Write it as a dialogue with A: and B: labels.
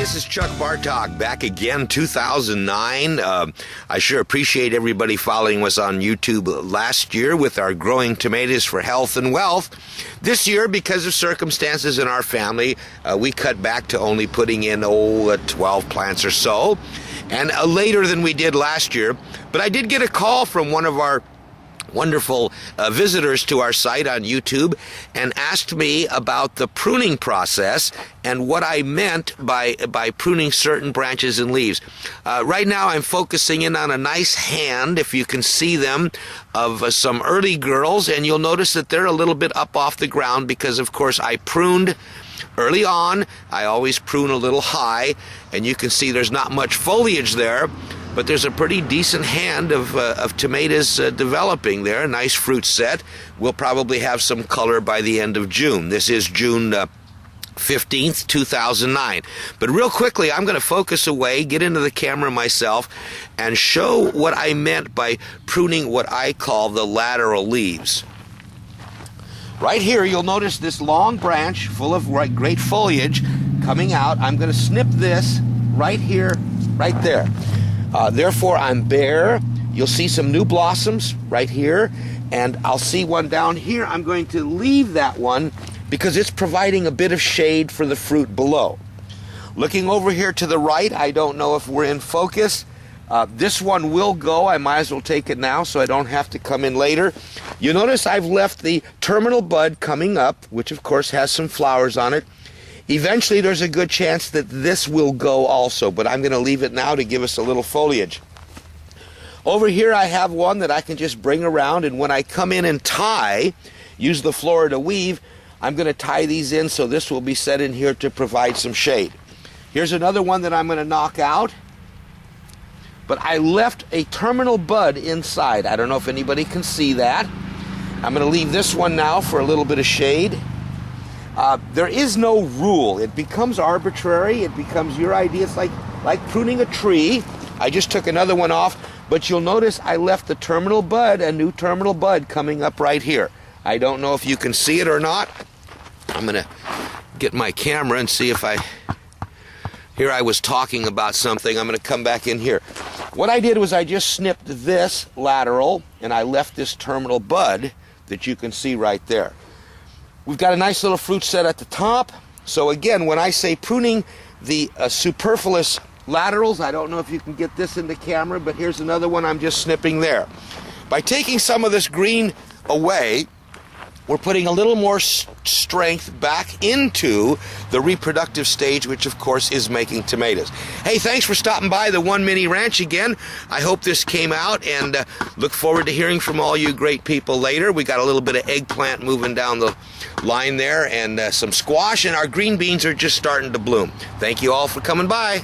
A: this is Chuck Bartok back again, 2009. I sure appreciate everybody following us on YouTube last year with our Growing Tomatoes for Health and Wealth. This year, because of circumstances in our family, we cut back to only putting in 12 plants or so, and later than we did last year. But I did get a call from one of our wonderful visitors to our site on YouTube and asked me about the pruning process and what I meant by pruning certain branches and leaves. Right now I'm focusing in on a nice hand, if you can see them, of some early girls, and you'll notice that they're a little bit up off the ground because, of course, I pruned early on. I always prune a little high, and you can see there's not much foliage there, but there's a pretty decent hand of tomatoes developing there, a nice fruit set. We'll probably have some color by the end of June. This is June 15th, 2009. But real quickly, I'm going to focus away, get into the camera myself, and show what I meant by pruning what I call the lateral leaves. Right here, you'll notice this long branch full of great foliage coming out. I'm going to snip this right here, right there. Therefore, I'm bare. You'll see some new blossoms right here, and I'll see one down here. I'm going to leave that one because it's providing a bit of shade for the fruit below. Looking over here to the right, I don't know if we're in focus. This one will go. I might as well take it now so I don't have to come in later. You notice I've left the terminal bud coming up, which of course has some flowers on it. Eventually there's a good chance that this will go also, but I'm going to leave it now to give us a little foliage. Over here I have one that I can just bring around, and when I come in and tie, use the Florida weave, I'm going to tie these in so this will be set in here to provide some shade. Here's another one that I'm going to knock out, but I left a terminal bud inside. I don't know if anybody can see that. I'm going to leave this one now for a little bit of shade. There is no rule. It becomes arbitrary. It becomes your idea. It's like pruning a tree. I just took another one off, but you'll notice I left the terminal bud, a new terminal bud coming up right here. I don't know if you can see it or not. I'm going to get my camera and see if here I was talking about something. I'm going to come back in here. What I did was I just snipped this lateral, and I left this terminal bud that you can see right there. We've got a nice little fruit set at the top. So again, when I say pruning the superfluous laterals, I don't know if you can get this in the camera, but here's another one I'm just snipping there. By taking some of this green away, we're putting a little more strength back into the reproductive stage, which of course is making tomatoes. Hey, thanks for stopping by the One Mini Ranch again. I hope this came out, and look forward to hearing from all you great people later. We got a little bit of eggplant moving down the line there, and some squash, and our green beans are just starting to bloom. Thank you all for coming by.